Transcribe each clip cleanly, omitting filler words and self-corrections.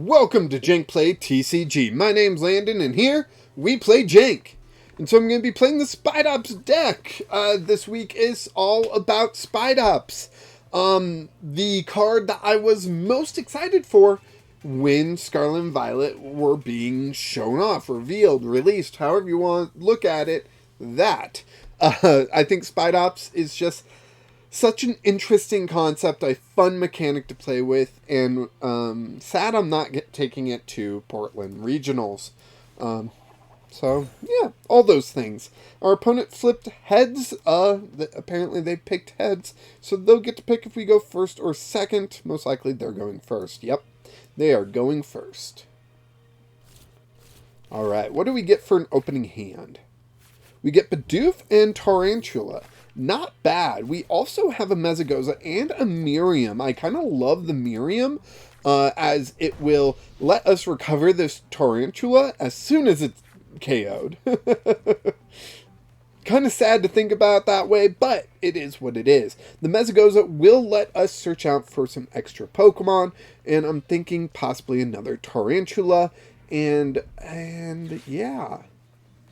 Welcome to Jank Play TCG. My name's Landon, and here we play Jank. And so I'm going to be playing the Spidops deck. This week is all about Spidops. The card that I was most excited for when Scarlet and Violet were being shown off, revealed, released, however you want to look at it, that. I think Spidops is just such an interesting concept, a fun mechanic to play with, and sad I'm not taking it to Portland Regionals. So, yeah, all those things. Our opponent flipped heads. Apparently they picked heads, so they'll get to pick if we go first or second. Most likely they're going first. Yep, they are going first. Alright, what do we get for an opening hand? We get Bidoof and Tarountula. Not bad. We also have a Mesagoza and a Miriam. I kind of love the Miriam, as it will let us recover this Tarountula as soon as it's KO'd. Kind of sad to think about that way, but it is what it is. The Mesagoza will let us search out for some extra Pokemon, and I'm thinking possibly another Tarountula, and yeah.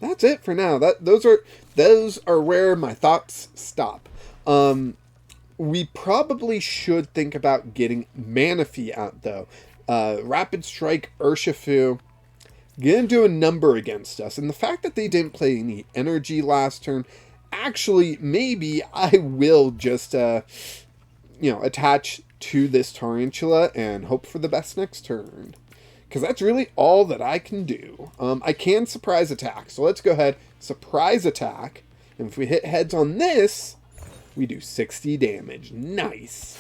That's it for now. Those are where my thoughts stop. We probably should think about getting Manaphy out, though. Rapid Strike Urshifu gonna do a number against us, and the fact that they didn't play any energy last turn, actually, maybe I will just attach to this Tarountula and hope for the best next turn. Because that's really all that I can do. I can surprise attack. So let's go ahead, surprise attack. And if we hit heads on this, we do 60 damage. Nice.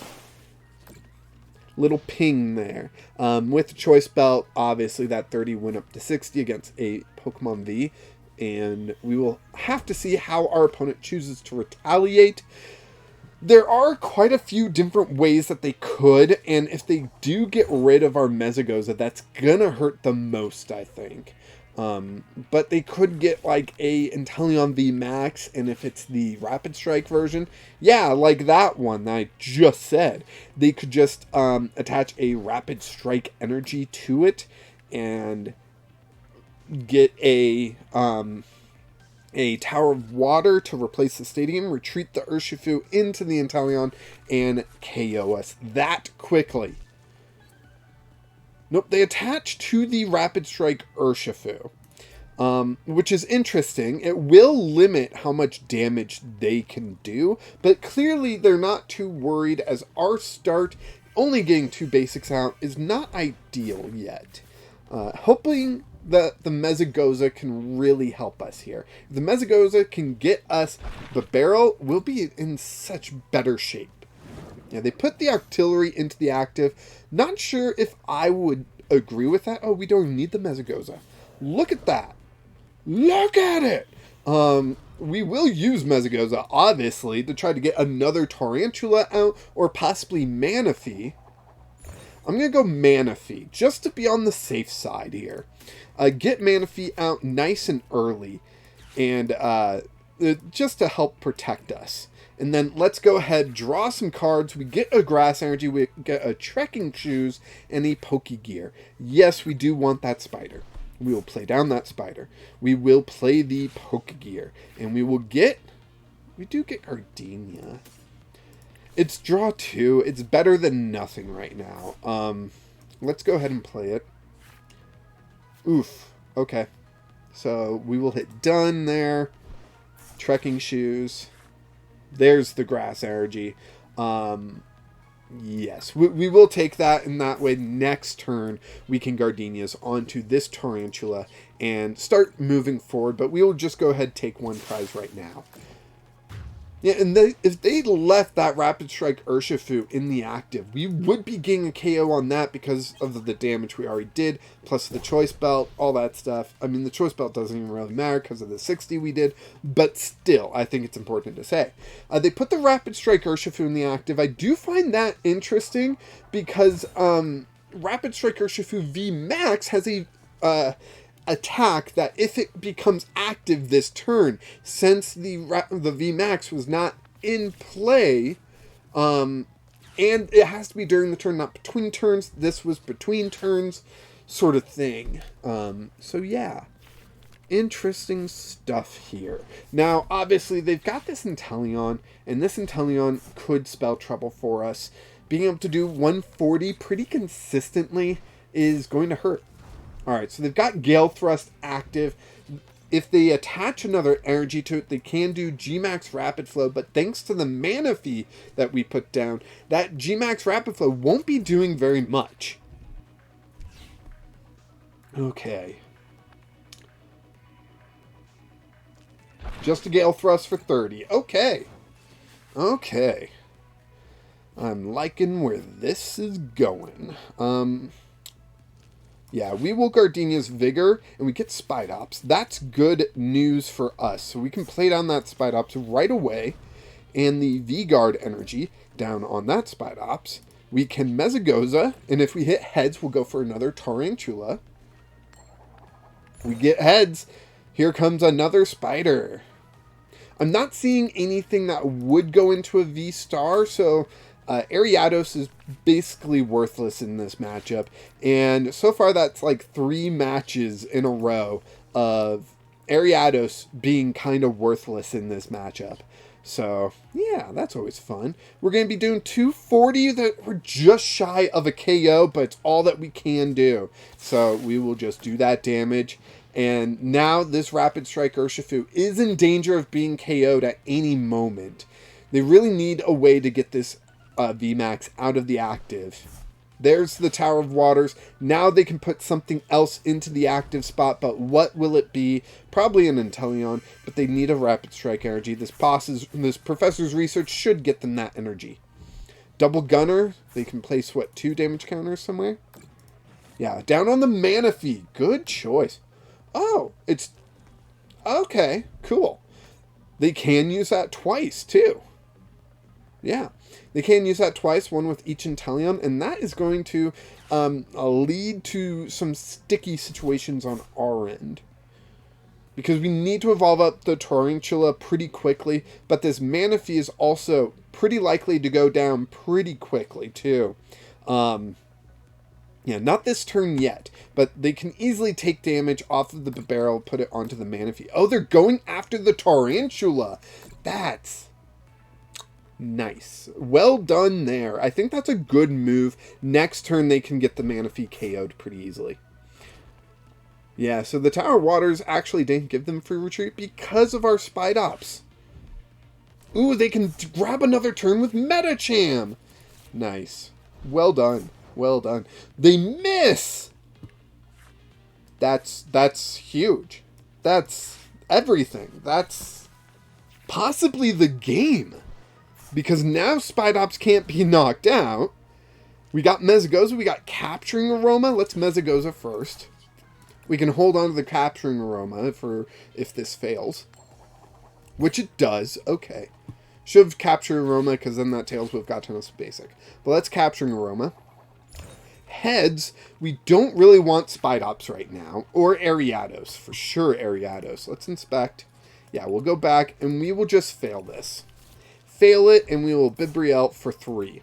Little ping there. With the Choice Belt, obviously that 30 went up to 60 against a Pokemon V. And we will have to see how our opponent chooses to retaliate. There are quite a few different ways that they could, and if they do get rid of our Mesagoza, that's gonna hurt the most, I think. But they could get like a Inteleon V Max, and if it's the Rapid Strike version, yeah, like that one that I just said, they could just attach a Rapid Strike energy to it, and get a Tower of Water to replace the stadium, retreat the Urshifu into the Inteleon, and KO us that quickly. Nope, they attach to the Rapid Strike Urshifu, which is interesting. It will limit how much damage they can do, but clearly they're not too worried, as our start, only getting 2 basics out, is not ideal yet. Hoping the Mesagoza can really help us here. If the Mesagoza can get us Bibarel, we'll be in such better shape. Yeah, they put the artillery into the active. Not sure if I would agree with that. Oh, we don't need the Mesagoza. Look at that. Look at it! We will use Mesagoza, obviously, to try to get another Tarountula out, or possibly Manaphy. I'm going to go Manaphy, just to be on the safe side here. Get Manaphy out nice and early, and just to help protect us. And then let's go ahead, draw some cards. We get a Grass Energy, we get a Trekking Shoes, and a Pokégear. Yes, we do want that Spider. We will play down that Spider. We will play the Pokégear, and we do get Gardenia. It's draw 2. It's better than nothing right now. Let's go ahead and play it. Oof. Okay. So we will hit done there. Trekking Shoes. There's the Grass Energy. Yes. We will take that, and that way next turn we can Gardenias onto this Tarountula and start moving forward. But we will just go ahead and take one prize right now. Yeah, and if they left that Rapid Strike Urshifu in the active, we would be getting a KO on that because of the damage we already did, plus the Choice Belt, all that stuff. I mean, the Choice Belt doesn't even really matter because of the 60 we did, but still, I think it's important to say. They put the Rapid Strike Urshifu in the active. I do find that interesting because Rapid Strike Urshifu V Max has a attack that if it becomes active this turn, since the VMAX was not in play, And it has to be during the turn, not between turns. This was between turns sort of thing. So yeah, interesting stuff here. Now, obviously, they've got this Inteleon, and this Inteleon could spell trouble for us. Being able to do 140 pretty consistently is going to hurt. Alright, so they've got Gale Thrust active. If they attach another energy to it, they can do G-Max Rapid Flow, but thanks to the Manaphy that we put down, that G-Max Rapid Flow won't be doing very much. Okay. Just a Gale Thrust for 30. Okay. Okay. I'm liking where this is going. Yeah, we will Gardenia's Vigor, and we get Spidops. That's good news for us. So we can play down that Spidops right away, and the V-Guard energy down on that Spidops. We can Mesagoza, and if we hit heads, we'll go for another Tarountula. We get heads. Here comes another Spider. I'm not seeing anything that would go into a V-Star, so Ariados is basically worthless in this matchup. And so far, that's like 3 matches in a row of Ariados being kind of worthless in this matchup. So, yeah, that's always fun. We're going to be doing 240 that we're just shy of a KO, but it's all that we can do. So we will just do that damage. And now this Rapid Strike Urshifu is in danger of being KO'd at any moment. They really need a way to get this VMAX out of the active. There's the Tower of Waters. Now they can put something else into the active spot, but what will it be? Probably an Inteleon, but they need a Rapid Strike energy. This Professor's Research should get them that energy. Double Gunner, they can place, what, 2 damage counters somewhere? Yeah, down on the Manaphy. Good choice. Oh, it's... Okay, cool. They can use that twice, too. Yeah, they can use that twice, one with each Inteleon, and that is going to lead to some sticky situations on our end. Because we need to evolve up the Tarountula pretty quickly, but this Manaphy is also pretty likely to go down pretty quickly, too. Yeah, not this turn yet, but they can easily take damage off of the Bibarel, put it onto the Manaphy. Oh, they're going after the Tarountula. That's... nice. Well done there. I think that's a good move. Next turn, they can get the Manaphy KO'd pretty easily. Yeah, so the Tower of Waters actually didn't give them free retreat because of our Spidops. Ooh, they can grab another turn with Metacham. Nice. Well done. Well done. They miss! That's huge. That's everything. That's possibly the game. Because now Spidops can't be knocked out. We got Mesagoza. We got Capturing Aroma. Let's Mesagoza first. We can hold on to the Capturing Aroma for if this fails. Which it does. Okay. Should have Captured Aroma because then that Tails would have gotten us basic. But let's Capturing Aroma. Heads, we don't really want Spidops right now. Or Ariados. For sure Ariados. Let's inspect. Yeah, we'll go back and we will just fail this. Fail it, and we will Bibarel for 3.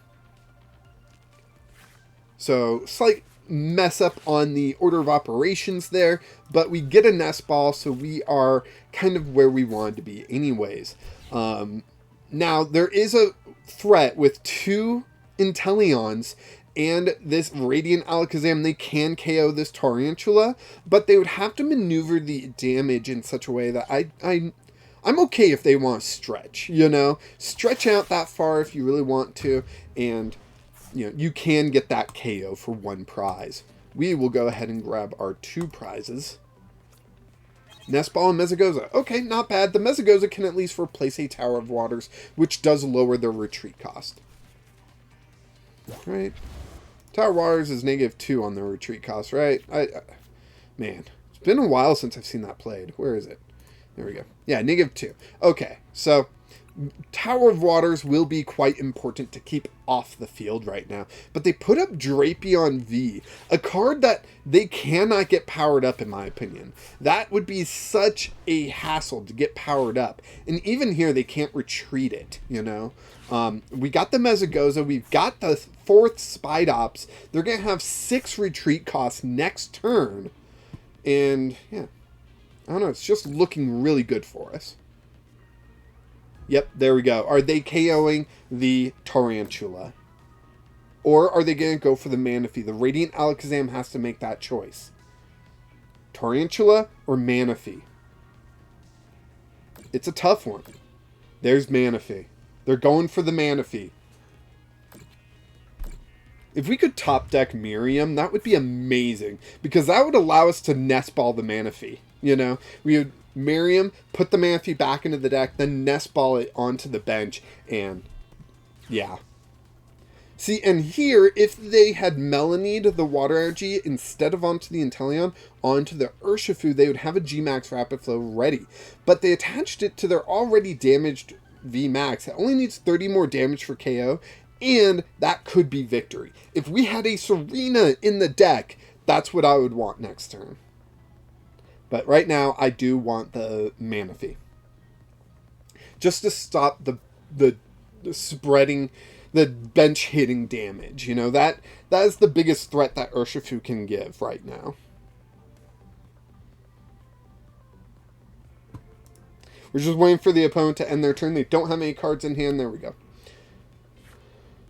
So, slight mess up on the order of operations there, but we get a Nest Ball, so we are kind of where we wanted to be anyways. Now, there is a threat with 2 Inteleons and this Radiant Alakazam. They can KO this Tarountula, but they would have to maneuver the damage in such a way that I'm okay if they want to stretch, you know? Stretch out that far if you really want to, and, you know, you can get that KO for 1 prize. We will go ahead and grab our 2 prizes. Nest Ball and Mesagoza. Okay, not bad. The Mesagoza can at least replace a Tower of Waters, which does lower their retreat cost. Right. Tower of Waters is -2 on their retreat cost, right? Man, it's been a while since I've seen that played. Where is it? There we go. Yeah, -2. Okay, so Tower of Waters will be quite important to keep off the field right now. But they put up Drapion V, a card that they cannot get powered up, in my opinion. That would be such a hassle to get powered up. And even here, they can't retreat it, you know? We got the Mesagoza, we've got the 4th Spidops. They're going to have 6 retreat costs next turn. And, yeah, I don't know, it's just looking really good for us. Yep, there we go. Are they KOing the Tarountula? Or are they going to go for the Manaphy? The Radiant Alakazam has to make that choice. Tarountula or Manaphy? It's a tough one. There's Manaphy. They're going for the Manaphy. If we could top deck Miriam, that would be amazing. Because that would allow us to nest ball the Manaphy. You know, we would Miriam, put the Manaphy back into the deck, then nest ball it onto the bench, and yeah. See, and here, if they had Melanied the Water Energy instead of onto the Inteleon, onto the Urshifu, they would have a G-Max Rapid Flow ready. But they attached it to their already damaged V-Max. It only needs 30 more damage for KO, and that could be victory. If we had a Serena in the deck, that's what I would want next turn. But right now, I do want the Manaphy. Just to stop the spreading, the bench hitting damage. You know, that is the biggest threat that Urshifu can give right now. We're just waiting for the opponent to end their turn. They don't have any cards in hand. There we go.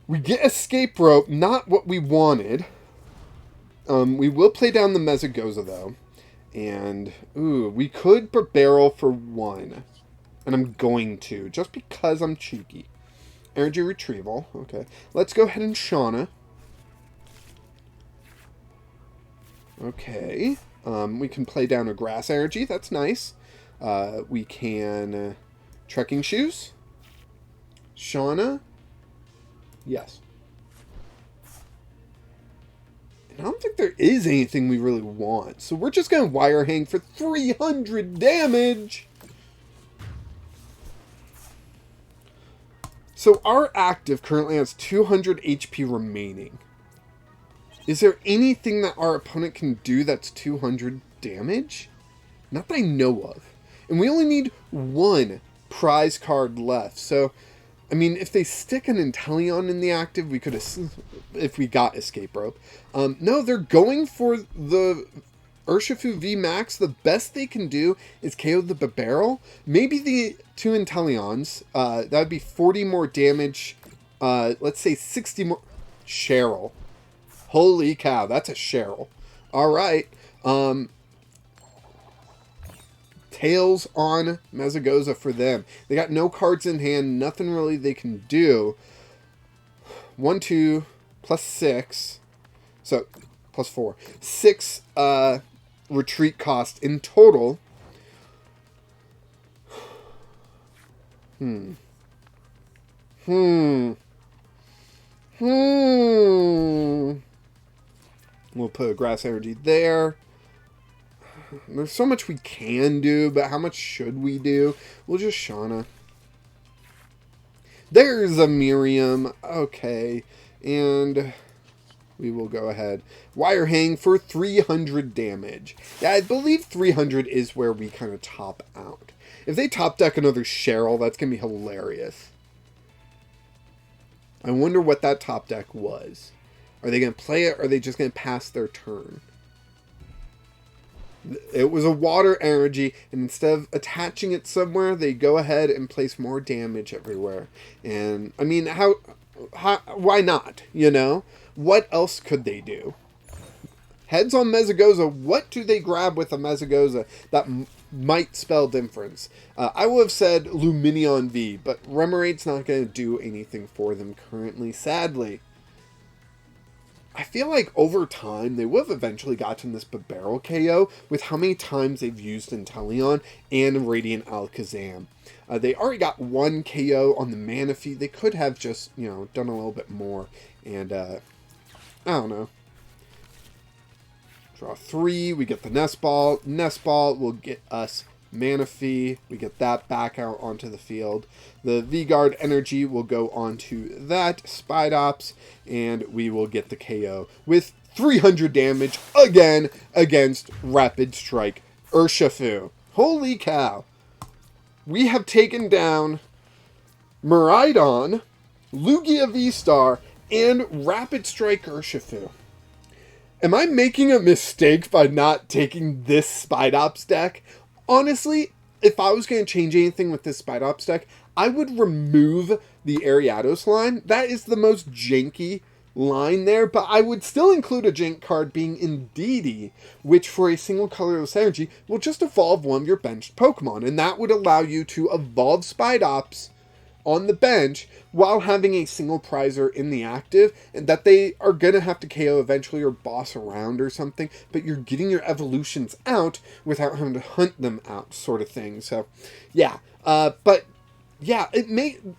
We get Escape Rope, not what we wanted. We will play down the Mesagoza, though. And, ooh, we could Bibarel for 1. And I'm going to, just because I'm cheeky. Energy Retrieval, okay. Let's go ahead and Shauna. Okay. We can play down a Grass Energy, that's nice. We can Trekking Shoes. Shauna. Yes. I don't think there is anything we really want. So we're just going to Wire Hang for 300 damage. So our active currently has 200 HP remaining. Is there anything that our opponent can do that's 200 damage? Not that I know of. And we only need 1 prize card left. So, I mean, if they stick an Inteleon in the active, we could, if we got Escape Rope. No, they're going for the Urshifu V Max. The best they can do is KO the Bibarel. Maybe the 2 Inteleons. That would be 40 more damage. Let's say 60 more. Cheryl. Holy cow, that's a Cheryl. Alright. Tails on Mesagoza for them. They got no cards in hand, nothing really they can do. 1, 2, plus 6. So, plus 4. 6 retreat cost in total. We'll put a Grass Energy there. There's so much we can do, but how much should we do? We'll just Shauna. There's a Miriam. Okay. And we will go ahead. Wire Hang for 300 damage. Yeah, I believe 300 is where we kind of top out. If they top deck another Cheryl, that's going to be hilarious. I wonder what that top deck was. Are they going to play it, or are they just going to pass their turn? It was a water energy, and instead of attaching it somewhere, they go ahead and place more damage everywhere. And, I mean, why not, you know? What else could they do? Heads on Mesagoza, what do they grab with a Mesagoza that might spell difference? I would have said Lumineon V, but Remoraid's not going to do anything for them currently, sadly. I feel like over time, they would have eventually gotten this Bibarel KO with how many times they've used Inteleon and Radiant Alakazam. They already got 1 KO on the Manaphy. They could have just, you know, done a little bit more. And, I don't know. Draw 3, we get the Nest Ball. Nest Ball will get us Manaphy, we get that back out onto the field. The Vigor Energy will go onto that Spidops, and we will get the KO with 300 damage again against Rapid Strike Urshifu. Holy cow. We have taken down Miraidon, Lugia V-Star, and Rapid Strike Urshifu. Am I making a mistake by not taking this Spidops deck? Honestly, if I was going to change anything with this Spidops deck, I would remove the Ariados line. That is the most janky line there, but I would still include a jank card being Indeedee, which for a single colorless energy will just evolve one of your benched Pokemon, and that would allow you to evolve Spidops on the bench while having a single prizer in the active, and that they are going to have to KO eventually or boss around or something, but you're getting your evolutions out without having to hunt them out, sort of thing. So, yeah. But, yeah,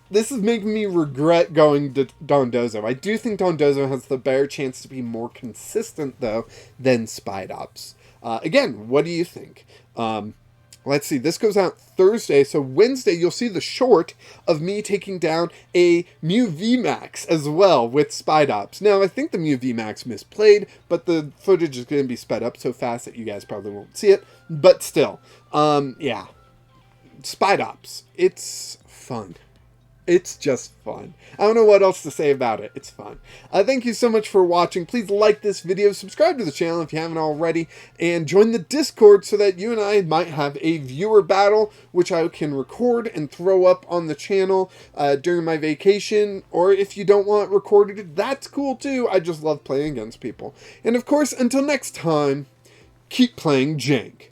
this is making me regret going to Dondozo. I do think Dondozo has the better chance to be more consistent, though, than Spidops. Again, what do you think? Let's see, this goes out Thursday, so Wednesday you'll see the short of me taking down a Mew VMAX as well with Spidops. Now, I think the Mew VMAX misplayed, but the footage is going to be sped up so fast that you guys probably won't see it. But still, yeah. Spidops, it's fun. It's just fun. I don't know what else to say about it. It's fun. Thank you so much for watching. Please like this video, subscribe to the channel if you haven't already, and join the Discord so that you and I might have a viewer battle, which I can record and throw up on the channel during my vacation. Or if you don't want it recorded, that's cool too. I just love playing against people. And of course, until next time, keep playing Jank.